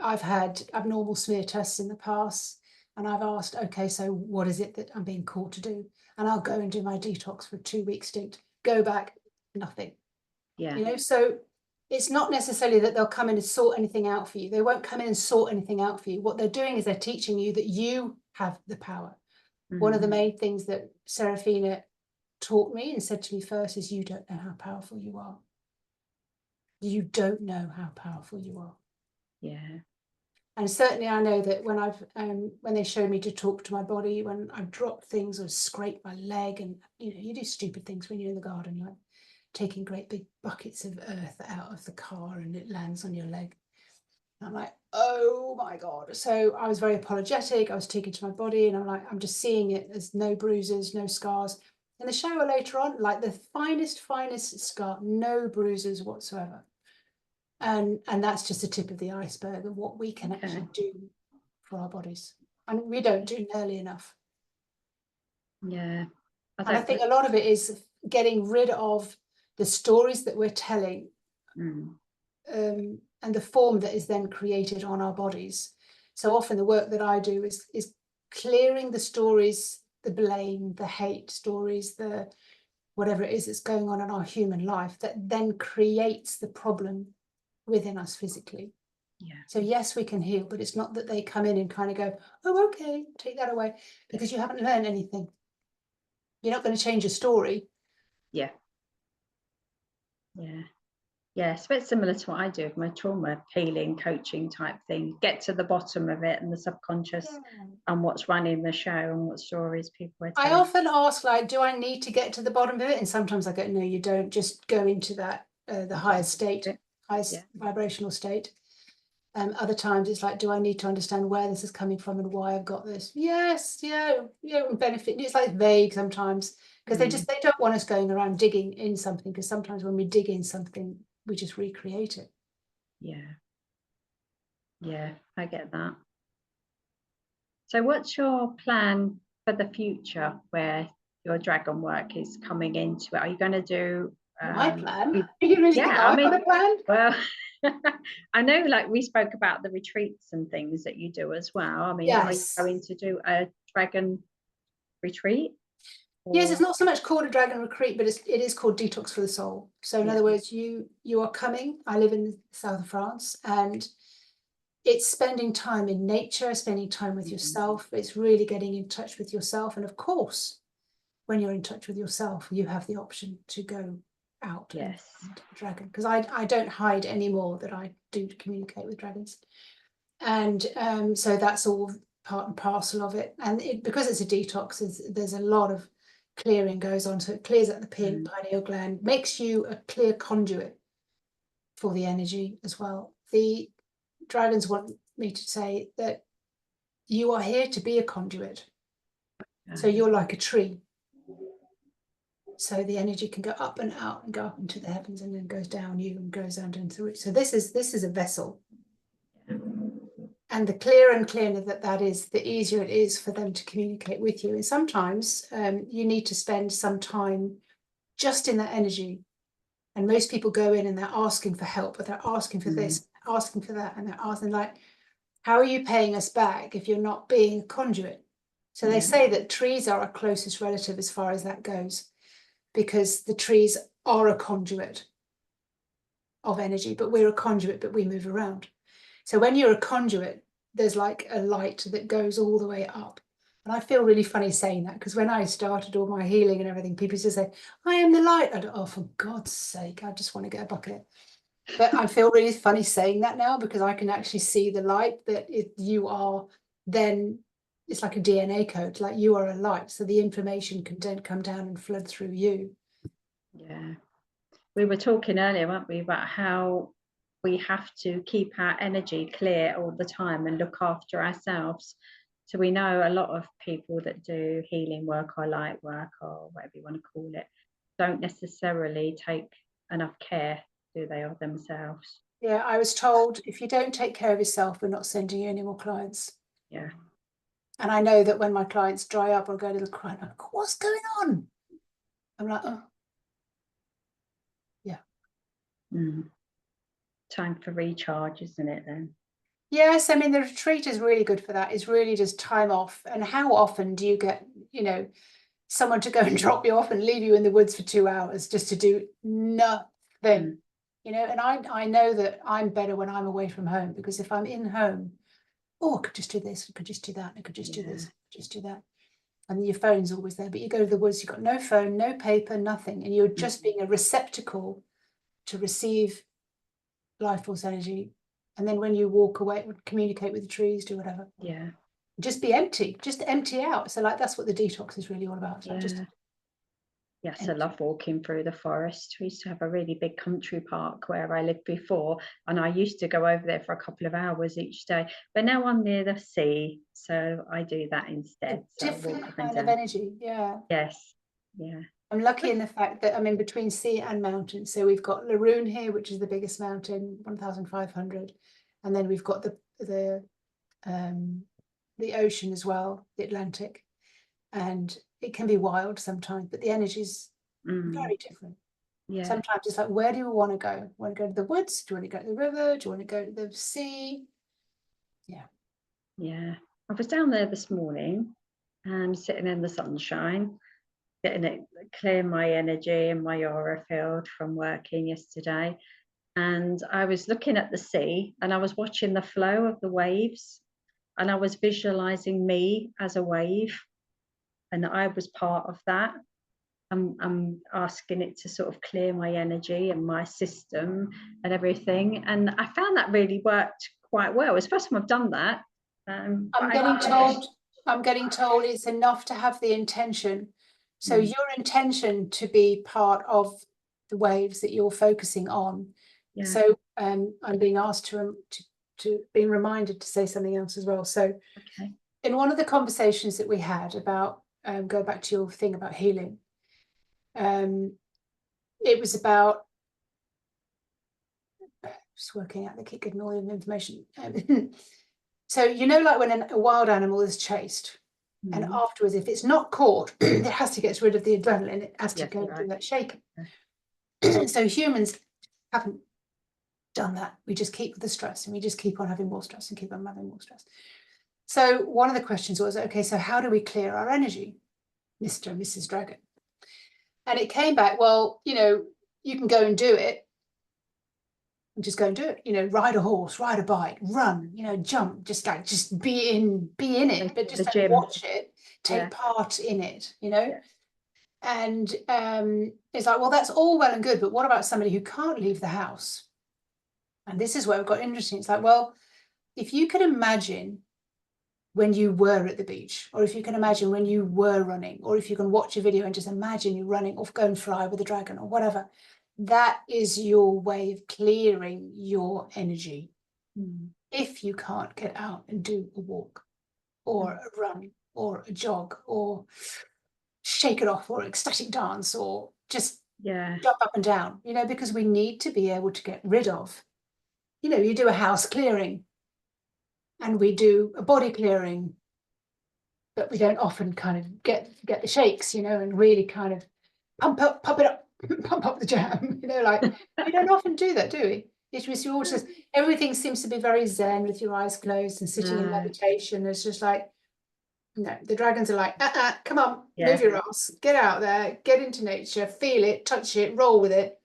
I've had abnormal smear tests in the past, and I've asked, okay, so what is it that I'm being called to do? And I'll go and do my detox for a 2-week stint, go back, nothing. Yeah. You know, so it's not necessarily that they'll come in and sort anything out for you. They won't come in and sort anything out for you. What they're doing is they're teaching you that you have the power. One of the main things that Serafina taught me and said to me first is, you don't know how powerful you are. You don't know how powerful you are. Yeah. And certainly I know that when I've when they showed me to talk to my body, when I've dropped things or scraped my leg, and you know, you do stupid things when you're in the garden, like taking great big buckets of earth out of the car and it lands on your leg. And I'm like, oh my God. So I was very apologetic. I was taken to my body and I'm like, I'm just seeing it as no bruises, no scars. In the shower later on, like the finest scar, no bruises whatsoever. And that's just the tip of the iceberg of what we can actually do for our bodies. And we don't do nearly enough. Yeah. And I think a lot of it is getting rid of the stories that we're telling, and the form that is then created on our bodies. So often the work that I do is clearing the stories, the blame, the hate stories, the whatever it is that's going on in our human life that then creates the problem within us physically. Yeah. So yes, we can heal, but it's not that they come in and kind of go, oh, okay, take that away, because you haven't learned anything. You're not going to change your story. Yeah. Yeah. Yeah, it's a bit similar to what I do with my trauma healing coaching type thing. Get to the bottom of it and the subconscious and what's running the show and what stories people are telling. I often ask, like, do I need to get to the bottom of it? And sometimes I go, no, you don't. Just go into that the highest state, highest vibrational state. Other times it's like, do I need to understand where this is coming from and why I've got this? Yes, yeah, it would benefit. It's like vague sometimes, because they don't want us going around digging in something, because sometimes when we dig in something, we just recreate it. Yeah, I get that. So what's your plan for the future where your dragon work is coming into it? Are you going to do my plan? Do you really think I've got a plan? Well, I know, like, we spoke about the retreats and things that you do as well. I mean, yes. Are you going to do a dragon retreat? Yes, it's not so much called a dragon retreat, but it is called Detox for the Soul. So in other words, you are coming. I live in the south of France, and it's spending time in nature, spending time with yourself. It's really getting in touch with yourself. And of course, when you're in touch with yourself, you have the option to go out and dragon, because I don't hide anymore that I do communicate with dragons. And so that's all part and parcel of it. And because it's a detox, there's a lot of clearing goes on. So it clears out the pineal gland, makes you a clear conduit for the energy as well. The dragons want me to say that you are here to be a conduit. So you're like a tree. So the energy can go up and out and go up into the heavens, and then goes down you and goes down into it. So this is a vessel. And the clearer and clearer that is, the easier it is for them to communicate with you. And sometimes you need to spend some time just in that energy. And most people go in and they're asking for help, but they're asking for this, asking for that, and they're asking, like, how are you paying us back if you're not being a conduit? So they say that trees are our closest relative as far as that goes, because the trees are a conduit of energy, but we're a conduit, but we move around. So when you're a conduit, there's like a light that goes all the way up. And I feel really funny saying that, because when I started all my healing and everything, people just say, I am the light. I don't, oh, for God's sake, I just want to get a bucket. But I feel really funny saying that now, because I can actually see the light that you are then, it's like a DNA code, like you are a light. So the information can then come down and flood through you. Yeah. We were talking earlier, weren't we, about how we have to keep our energy clear all the time and look after ourselves. So we know a lot of people that do healing work or light work or whatever you want to call it don't necessarily take enough care, do they, of themselves? Yeah, I was told, if you don't take care of yourself, we're not sending you any more clients. Yeah. And I know that when my clients dry up or go a little cry, I'm like, what's going on? I'm like, oh. Yeah. Time for recharge, isn't it then? Yes, I mean, the retreat is really good for that. It's really just time off. And how often do you get, someone to go and drop you off and leave you in the woods for 2 hours just to do nothing? And I know that I'm better when I'm away from home, because if I'm in home, I could just do this, I could just do that, I could just do this, just do that. And your phone's always there, but you go to the woods, you've got no phone, no paper, nothing. And you're just being a receptacle to receive life force energy. And then when you walk away, communicate with the trees, do whatever. Yeah. Just be empty, just empty out. So like, that's what the detox is really all about. So Yes, I love walking through the forest. We used to have a really big country park where I lived before, and I used to go over there for a couple of hours each day. But now I'm near the sea, so I do that instead. Different kind of energy, Yes, yeah. I'm lucky in the fact that I'm in between sea and mountain. So we've got Laroon here, which is the biggest mountain, 1,500, and then we've got the ocean as well, the Atlantic, and it can be wild sometimes, but the energy's very different. Yeah. Sometimes it's like, where do you want to go? Want to go to the woods? Do you want to go to the river? Do you want to go to the sea? Yeah. Yeah. I was down there this morning, sitting in the sunshine, getting it, clear my energy and my aura field from working yesterday. And I was looking at the sea, and I was watching the flow of the waves, and I was visualizing me as a wave, and I was part of that. I'm asking it to sort of clear my energy and my system and everything. And I found that really worked quite well. It's the first time I've done that. I'm getting told it's enough to have the intention. So your intention to be part of the waves that you're focusing on. Yeah. So I'm being asked to being reminded to say something else as well. So Okay. in one of the conversations that we had about, go back to your thing about healing, it was about just working out, they keep getting all the information. So you know, like when a wild animal is chased, and afterwards, if it's not caught, it has to get rid of the adrenaline. It has to go through that shaking. So humans haven't done that. We just keep the stress, and we just keep on having more stress and keep on having more stress. So one of the questions was, okay, so how do we clear our energy, Mr. and Mrs. Dragon? And it came back, well, you know, you can go and do it. And just go and do it. You know, ride a horse, ride a bike, run, you know, jump, just be in it, but just like watch it, take part in it, you know. And it's like, well, that's all well and good, but what about somebody who can't leave the house? And this is where it got interesting. It's like, well, if you could imagine when you were at the beach, or if you can imagine when you were running, or if you can watch a video and just imagine you running or go and fly with a dragon or whatever, that is your way of clearing your energy. If you can't get out and do a walk or a run or a jog or shake it off or ecstatic dance or just jump up and down, you know, because we need to be able to get rid of, you know, you do a house clearing and we do a body clearing, but we don't often kind of get the shakes, you know, and really kind of pump it up, pump up the jam, you know, like we don't often do that, do we? It's just, all just, everything seems to be very zen with your eyes closed and sitting in meditation. It's just like, no, the dragons are like, come on, move your ass, get out there, get into nature, feel it, touch it, roll with it.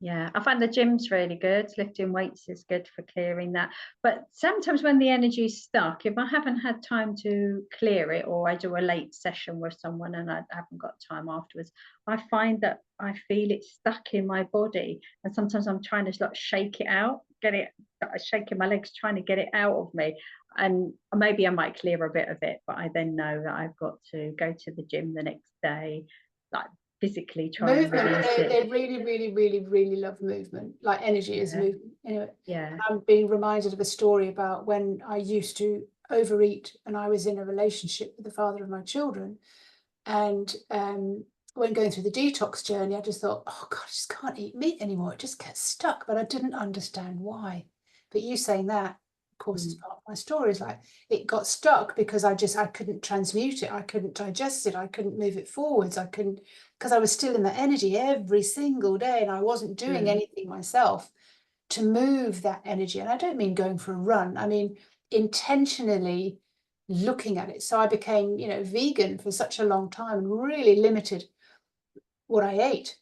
Yeah, I find the gym's really good. Lifting weights is good for clearing that. But sometimes when the energy's stuck, if I haven't had time to clear it, or I do a late session with someone and I haven't got time afterwards, I find that I feel it stuck in my body. And sometimes I'm trying to like shake it out, shaking my legs, trying to get it out of me. And maybe I might clear a bit of it, but I then know that I've got to go to the gym the next day, like physically try and release it. They really love movement. Like energy is movement. Anyway, I'm being reminded of a story about when I used to overeat and I was in a relationship with the father of my children. And when going through the detox journey, I just thought, oh God, I just can't eat meat anymore. It just gets stuck, but I didn't understand why. But you saying that, of course, is part of my story. Is like it got stuck because I couldn't transmute it. I couldn't digest it. I couldn't move it forwards. I couldn't, because I was still in that energy every single day and I wasn't doing anything myself to move that energy. And I don't mean going for a run. I mean intentionally looking at it. So I became, you know, vegan for such a long time and really limited what I ate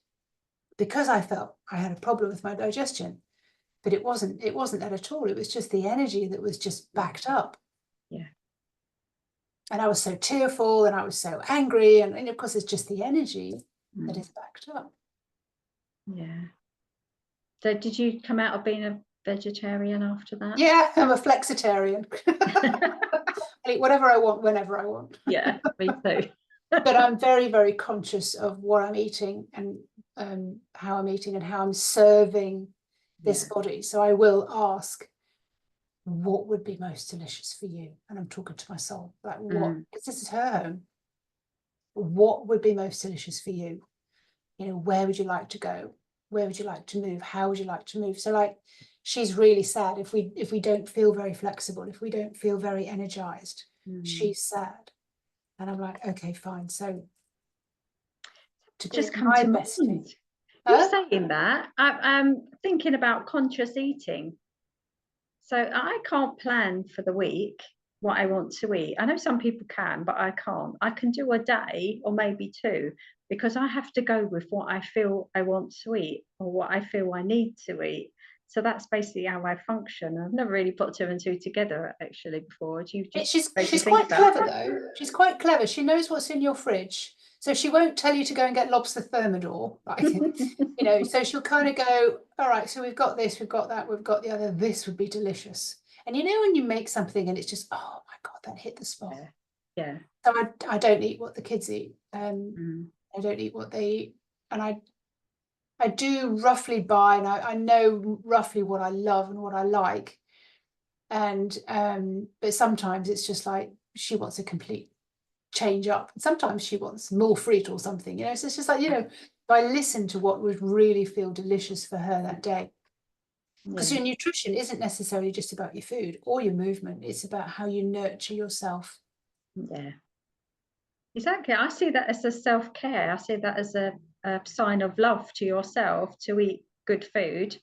because I felt I had a problem with my digestion. But it wasn't that at all. It was just the energy that was just backed up. Yeah. And I was so tearful and I was so angry. And of course, it's just the energy that is backed up. Yeah. So did you come out of being a vegetarian after that? Yeah, I'm a flexitarian. I eat whatever I want, whenever I want. Yeah, me too. But I'm very, very conscious of what I'm eating and how I'm eating and how I'm serving this body. So I will ask, what would be most delicious for you? And I'm talking to my soul, like what, because this is her home. What would be most delicious for you? You know, where would you like to go? Where would you like to move? How would you like to move? So like, she's really sad if we don't feel very flexible, if we don't feel very energized, she's sad. And I'm like, okay, fine. So to just be come my to best mind. Huh? You're saying that, I'm thinking about conscious eating. So I can't plan for the week what I want to eat. I know some people can, but I can't. I can do a day or maybe two because I have to go with what I feel I want to eat or what I feel I need to eat. So that's basically how I function. I've never really put two and two together actually before. Do you just she's quite clever though. She's quite clever. She knows what's in your fridge. So she won't tell you to go and get lobster thermidor. Like, you know, so she'll kind of go, all right, so we've got this, we've got that, we've got the other. This would be delicious. And you know, when you make something and it's just, oh my God, that hit the spot. Yeah. So I don't eat what the kids eat. I don't eat what they eat. And I do roughly buy, and I know roughly what I love and what I like. And but sometimes it's just like she wants a complete change up. Sometimes she wants more fruit or something, you know. So it's just like, you know, if I listen to what would really feel delicious for her that day. Because Yeah. your nutrition isn't necessarily just about your food or your movement, it's about how you nurture yourself. Yeah. Exactly. I see that as a self-care. I see that as a sign of love to yourself to eat good food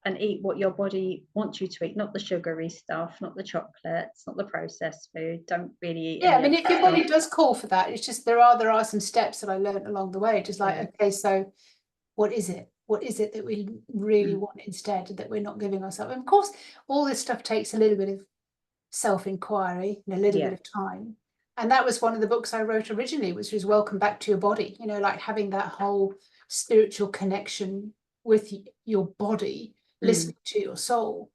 and eat what your body wants you to eat, not the sugary stuff, not the chocolates, not the processed food. Don't really eat Yeah, I any of mean, if that your body stuff. does call for that, it's just there are some steps that I learned along the way. Just like, Yeah. okay, so what is it? What is it that we really Mm. want instead that we're not giving ourselves? And of course, all this stuff takes a little bit of self-inquiry and a little bit Yeah. of time. And that was one of the books I wrote originally, which was Welcome Back to Your Body, you know, like having that whole spiritual connection with your body, Mm. listening to your soul.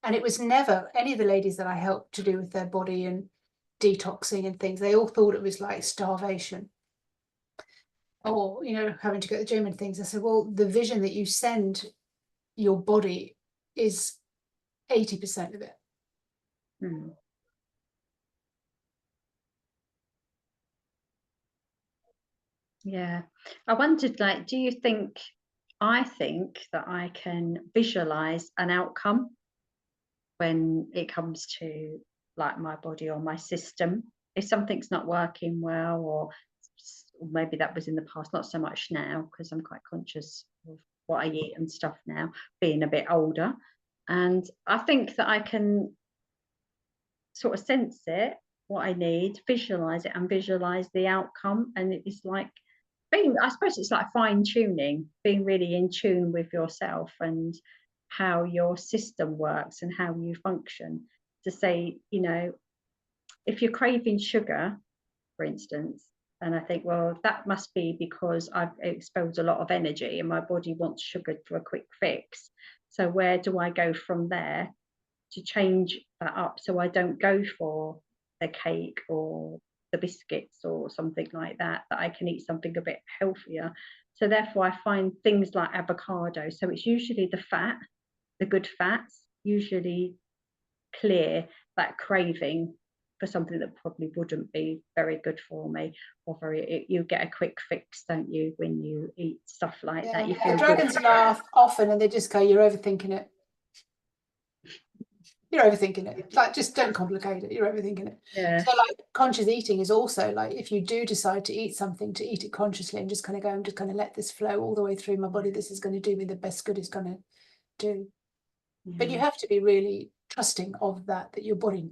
And it was never any of the ladies that I helped to do with their body and detoxing and things, they all thought it was like starvation or, you know, having to go to the gym and things. I said, well, the vision that you send your body is 80% of it. Mm. Yeah. I wondered, like, do you think, I think that I can visualize an outcome when it comes to like my body or my system. If something's not working well, or maybe that was in the past, not so much now because I'm quite conscious of what I eat and stuff now, being a bit older. And I think that I can sort of sense it, what I need, visualize it, and visualize the outcome. And it's like being, I suppose it's like fine tuning, being really in tune with yourself and how your system works and how you function. To say, you know, if you're craving sugar, for instance, and I think, well, that must be because I've expelled a lot of energy and my body wants sugar for a quick fix. So where do I go from there to change that up so I don't go for the cake or the biscuits or something like that, that I can eat something a bit healthier. So therefore I find things like avocado. So it's usually the fat, the good fats, usually clear that craving for something that probably wouldn't be very good for me, or very, you get a quick fix, don't you, when you eat stuff like that, Yeah, you the feel good. dragons laugh often and they just go, you're overthinking it. You're overthinking it. Like, just don't complicate it. You're overthinking it. Yeah. So, like, conscious eating is also like if you do decide to eat something, to eat it consciously and just kind of go, I'm just going to let this flow all the way through my body. This is going to do me the best good it's going to do. But you Yeah. have to be really trusting of that, that your body,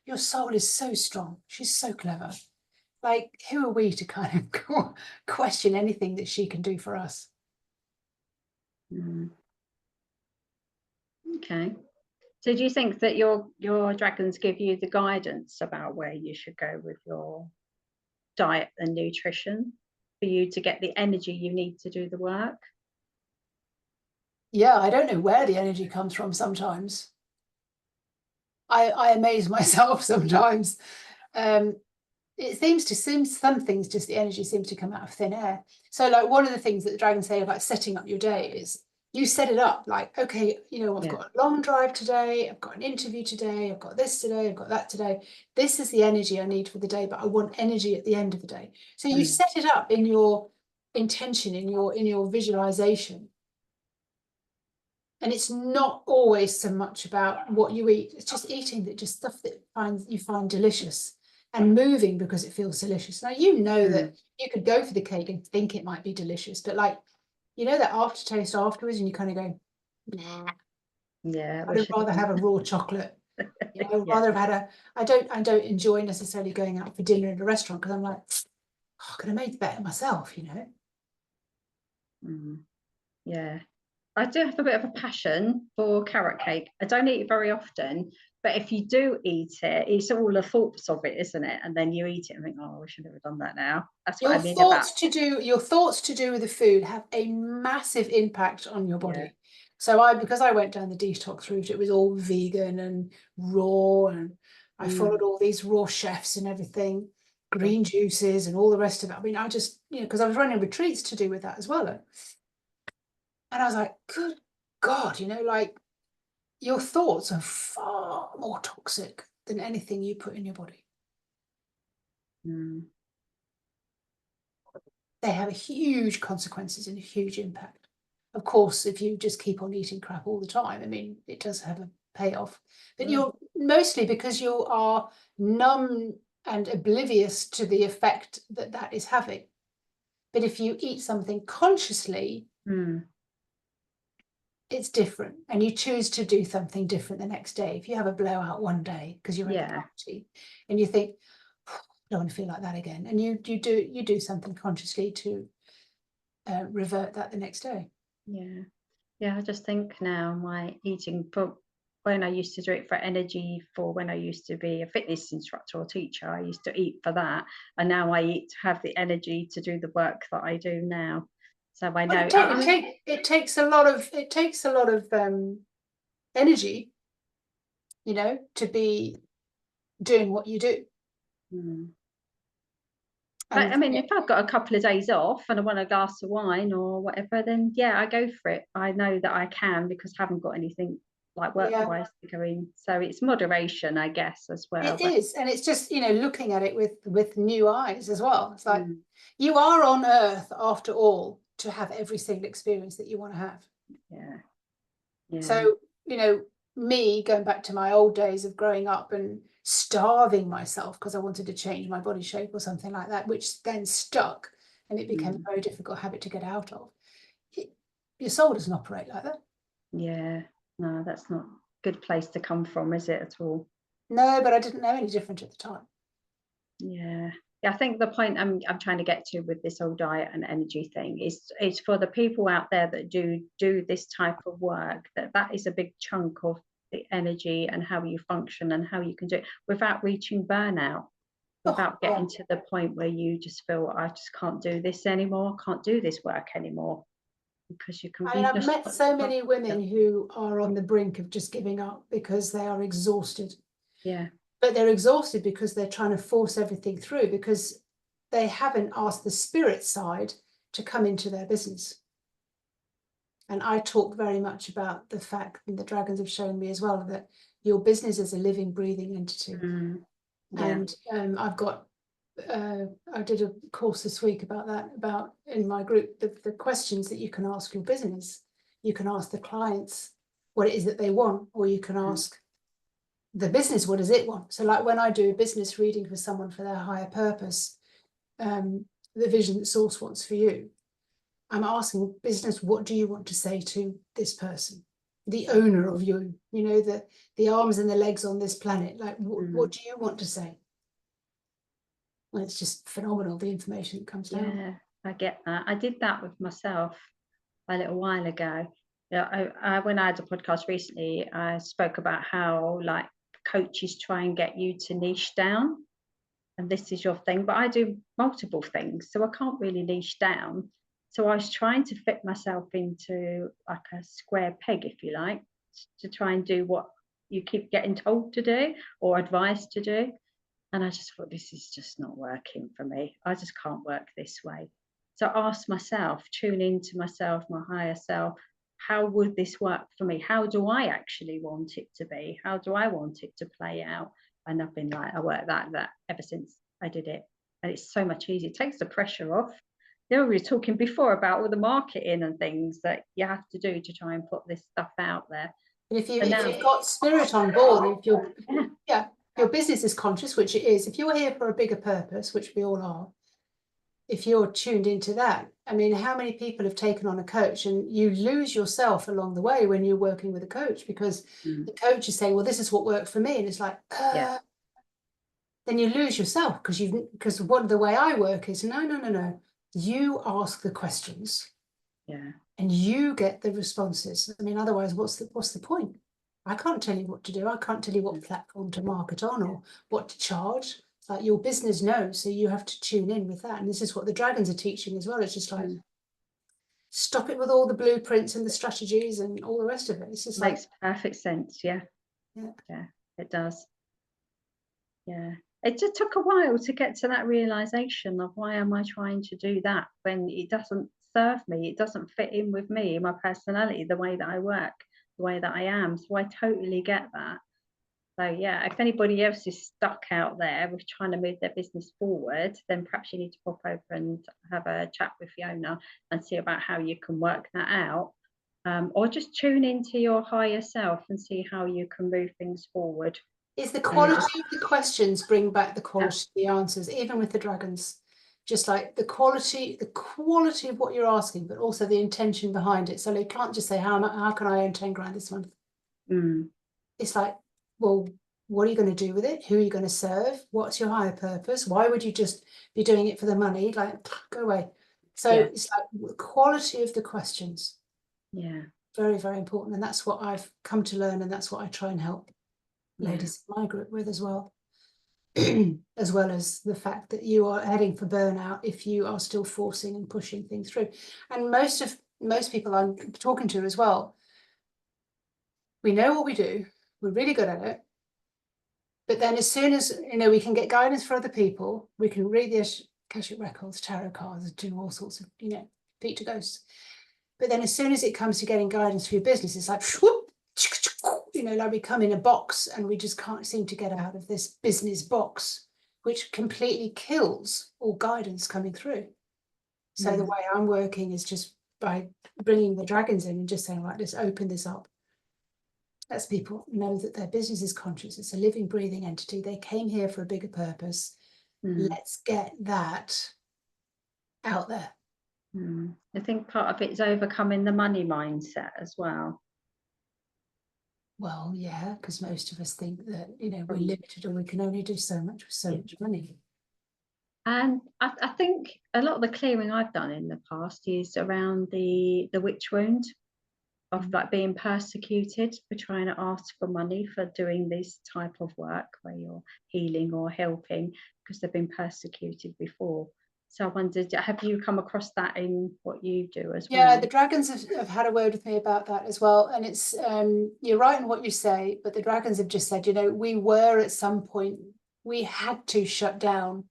your soul is so strong. She's so clever. Like, who are we to kind of question anything that she can do for us? Mm. Okay. So do you think that your dragons give you the guidance about where you should go with your diet and nutrition for you to get the energy you need to do the work? Yeah, I don't know where the energy comes from sometimes. I amaze myself sometimes. It seems some things, just the energy seems to come out of thin air. So like one of the things that the dragons say about setting up your day is you set it up like, okay, you know, I've Yeah. got a long drive today, I've got an interview today, I've got this today, I've got that today. This is the energy I need for the day, but I want energy at the end of the day. So you set it up in your intention, in your visualization. And it's not always so much about what you eat. It's just eating that just stuff that you find delicious and moving because it feels delicious. Now, you know that you could go for the cake and think it might be delicious, but like, you know, that aftertaste afterwards and you kind of go, nah, Yeah, I'd wish I'd rather done. have a raw chocolate. You know, I'd Yeah. rather have had I don't enjoy necessarily going out for dinner at a restaurant because I'm like, oh, I could have made better myself, you know. Mm. Yeah. I do have a bit of a passion for carrot cake. I don't eat it very often, but if you do eat it, it's all the thoughts of it, isn't it? And then you eat it and think, oh, I wish I'd never done that now. That's what I mean about, Your thoughts to do with the food have a massive impact on your yeah. body. So because I went down the detox route, it was all vegan and raw, and I followed all these raw chefs and everything. green juices and all the rest of it. I mean, I just, because I was running retreats to do with that as well. And I was like, good God, like your thoughts are far more toxic than anything you put in your body. Mm. They have huge consequences and a huge impact. Of course, if you just keep on eating crap all the time, I mean, it does have a payoff. But you're mostly because you are numb and oblivious to the effect that that is having. But if you eat something consciously, it's different, and you choose to do something different the next day. If you have a blowout one day because you're at a party and you think, I don't want to feel like that again, and you do something consciously to revert that the next day. I just think now my eating, for when I used to do it for energy, for when I used to be a fitness instructor or teacher, I used to eat for that, and now I eat to have the energy to do the work that I do now. So I know it takes a lot of energy, to be doing what you do. But I mean, if I've got a couple of days off and I want a glass of wine or whatever, then I go for it. I know that I can because I haven't got anything like work-wise to go in. So it's moderation, I guess, as well. It is, and it's just looking at it with new eyes as well. It's like you are on Earth after all to have every single experience that you want to have. So me going back to my old days of growing up and starving myself because I wanted to change my body shape or something like that, which then stuck, and it became a very difficult habit to get out of. Your soul doesn't operate like that. No, that's not a good place to come from, is it, at all? No, but I didn't know any different at the time. I think the point I'm trying to get to with this whole diet and energy thing is for the people out there that do this type of work, that is a big chunk of the energy and how you function and how you can do it without reaching burnout, without getting to the point where you just feel, I just can't do this anymore, can't do this work anymore. Because you can I've met so many women who are on the brink of just giving up because they are exhausted. But they're exhausted because they're trying to force everything through, because they haven't asked the spirit side to come into their business. And I talk very much about the fact, and the dragons have shown me as well, that your business is a living, breathing entity. And I've got I did a course this week about that, about in my group, the questions that you can ask your business. You can ask the clients what it is that they want, or you can ask the business, what does it want? So like when I do a business reading for someone for their higher purpose, the vision that source wants for you, I'm asking business, what do you want to say to this person, the owner of you, the arms and the legs on this planet, like what do you want to say? Well, it's just phenomenal, the information that comes down. I get that. I did that with myself a little while ago. When I had a podcast recently, I spoke about how like coaches try and get you to niche down, and this is your thing, but I do multiple things, so I can't really niche down. So I was trying to fit myself into like a square peg, if you like, to try and do what you keep getting told to do or advised to do. And I just thought, this is just not working for me. I just can't work this way. So I asked myself, tune into myself, my higher self, how would this work for me? How do I actually want it to be? How do I want it to play out? And I've been like, I work that ever since I did it. And it's so much easier. It takes the pressure off. We were talking before about all the marketing and things that you have to do to try and put this stuff out there. And if you've got spirit on board, if your business is conscious, which it is, if you're here for a bigger purpose, which we all are, if you're tuned into that, I mean, how many people have taken on a coach and you lose yourself along the way when you're working with a coach, because the coach is saying, well, this is what worked for me. And it's like, then you lose yourself, because the way I work is, no. You ask the questions and you get the responses. I mean, otherwise, what's the point? I can't tell you what to do. I can't tell you what platform to market on or what to charge. It's like your business knows, so you have to tune in with that. And this is what the dragons are teaching as well. It's just like, stop it with all the blueprints and the strategies and all the rest of it. It's just makes perfect sense. Yeah, it does. it just took a while to get to that realization of why am I trying to do that when it doesn't serve me, it doesn't fit in with me, my personality, the way that I work, the way that I am. So I totally get that. So yeah, if anybody else is stuck out there with trying to move their business forward, then perhaps you need to pop over and have a chat with Fiona and see about how you can work that out. Or just tune into your higher self and see how you can move things forward. Is the And quality just, of the questions bring back the yeah, quality of the answers, even with the dragons? Just like the quality of what you're asking, but also the intention behind it. So you can't just say, how can I earn 10 grand this month? mm, It's like, well, what are you going to do with it? Who are you going to serve? What's your higher purpose? Why would you just be doing it for the money? Like, go away. So yeah, it's like the quality of the questions, yeah, very, very important. And that's what I've come to learn. And that's what I try and help yeah, ladies in my group with as well. As well as the fact that you are heading for burnout if you are still forcing and pushing things through. And most people I'm talking to as well, we know what we do, we're really good at it. But then as soon as, we can get guidance for other people, we can read the Akashic records, tarot cards, do all sorts of, speak to ghosts. But then as soon as it comes to getting guidance for your business, it's like, whoop, like we come in a box and we just can't seem to get out of this business box, which completely kills all guidance coming through. So the mm, way I'm working is just by bringing the dragons in and just saying, right, let's open this up. Let's people know that their business is conscious. It's a living, breathing entity. They came here for a bigger purpose. mm, Let's get that out there. mm. I think part of it is overcoming the money mindset as well. Well, yeah, because most of us think that, we're From, limited or we can only do so much with so yeah. much money. And I think a lot of the clearing I've done in the past is around the witch wound of like being persecuted for trying to ask for money for doing this type of work where you're healing or helping because they've been persecuted before. So I wondered, have you come across that in what you do as Yeah, the well? dragons have had a word with me about that as well. And it's, you're right in what you say, but the dragons have just said, we were at some point, we had to shut down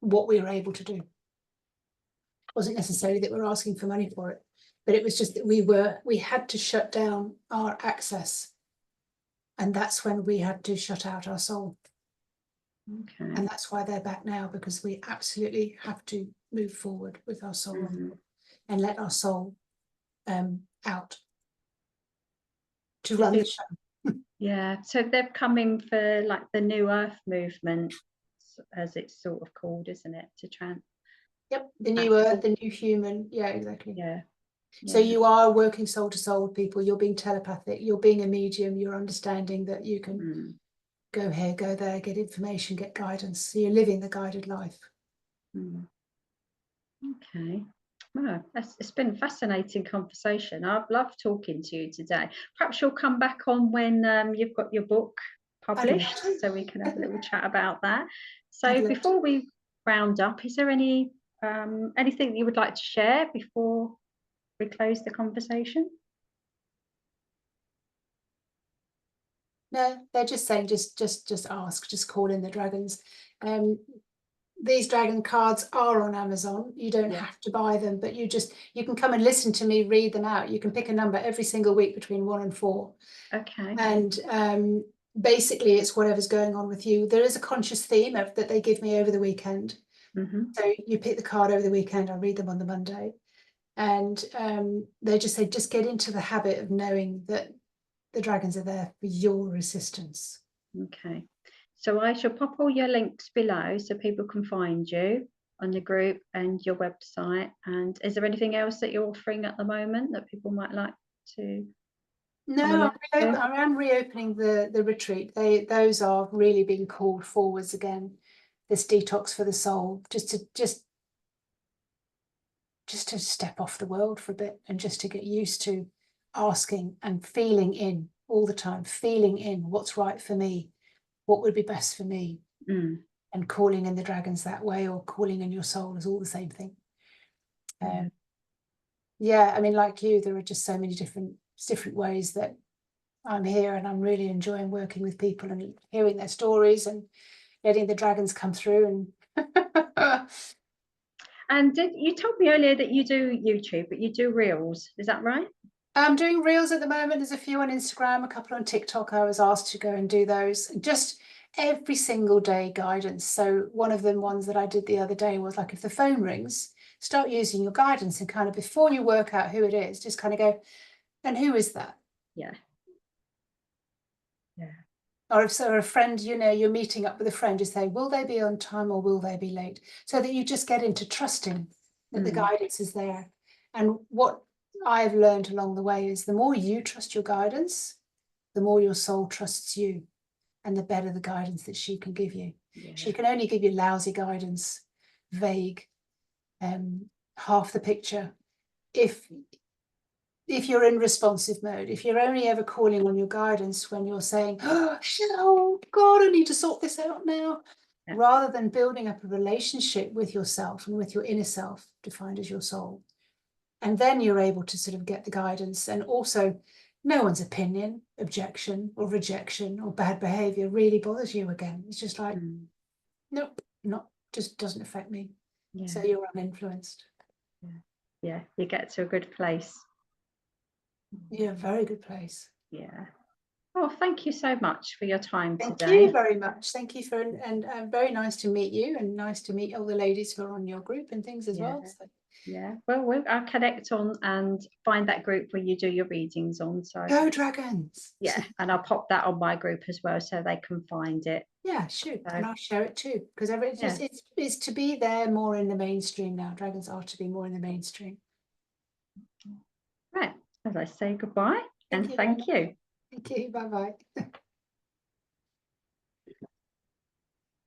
what we were able to do. It wasn't necessarily that we're asking for money for it, but it was just that we had to shut down our access. And that's when we had to shut out our soul. Okay. And that's why they're back now, because we absolutely have to move forward with our soul and let our soul out to So run the show. yeah, so they're coming for like the New Earth movement, as it's sort of called, isn't it? To Yep, the new earth, the new human. Yeah, exactly. yeah, So yeah. you are working soul to soul with people. You're being telepathic. You're being a medium. You're understanding that you can Mm, go here, go there, get information, get guidance. So you're living the guided life. mm. Okay. Well, it's been a fascinating conversation. I've loved talking to you today. Perhaps you'll come back on when you've got your book I'd love published, to. so we can have a little chat about that. I'd So love to. before we round up, is there anything you would like to share before we close the conversation? No, they're just saying, just ask, just call in the dragons. These dragon cards are on Amazon. You don't Yeah. have to buy them, but you can come and listen to me read them out. You can pick a number every single week between 1 and 4. Okay. And basically it's whatever's going on with you. There is a conscious theme that they give me over the weekend. So you pick the card over the weekend, I read them on the Monday. And they just say, just get into the habit of knowing that the dragons are there for your assistance. Okay. So I shall pop all your links below so people can find you on the group and your website. And is there anything else that you're offering at the moment that people might like to come No, along to? I am reopening the retreat. Those are really being called forwards again. This detox for the soul, just to step off the world for a bit and just to get used to asking and feeling in all the time, feeling in what's right for me, what would be best for me, and calling in the dragons that way, or calling in your soul is all the same thing. Yeah, I mean, like you, there are just so many different ways that I'm here and I'm really enjoying working with people and hearing their stories and letting the dragons come through. And And you told me earlier that you do YouTube, but you do Reels, is that right? I'm doing reels at the moment. There's a few on Instagram, a couple on TikTok. I was asked to go and do those. Just every single day guidance. So one of them ones that I did the other day was like, if the phone rings, start using your guidance and kind of before you work out who it is, just kind of go, and who is that? Yeah. Yeah. Or if so, a friend, you know, you're meeting up with a friend, you say, will they be on time or will they be late? So that you just get into trusting that the guidance is there. And what I've learned along the way is the more you trust your guidance, the more your soul trusts you, and the better the guidance that she can give you. Yeah. She can only give you lousy guidance, vague, half the picture. If you're in responsive mode, if you're only ever calling on your guidance when you're saying, oh God, I need to sort this out now, Yeah. rather than building up a relationship with yourself and with your inner self, defined as your soul. And then you're able to sort of get the guidance, and also no one's opinion, objection or rejection or bad behavior really bothers you again. It's just like, nope, just doesn't affect me. Yeah. So you're uninfluenced. Yeah, you get to a good place. You're a very good place. Yeah. Oh, thank you so much for your time Thank today. you very much. Thank you for, and very nice to meet you, and nice to meet all the ladies who are on your group and things as well. So. Yeah, well, I'll connect on and find that group where you do your readings on. So Go dragons. yeah, and I'll pop that on my group as well so they can find it. Yeah, shoot, So, and I'll share it too, because it's to be there more in the mainstream now. Dragons are to be more in the mainstream. right, as I say goodbye and thank you. Thank you. Bye bye.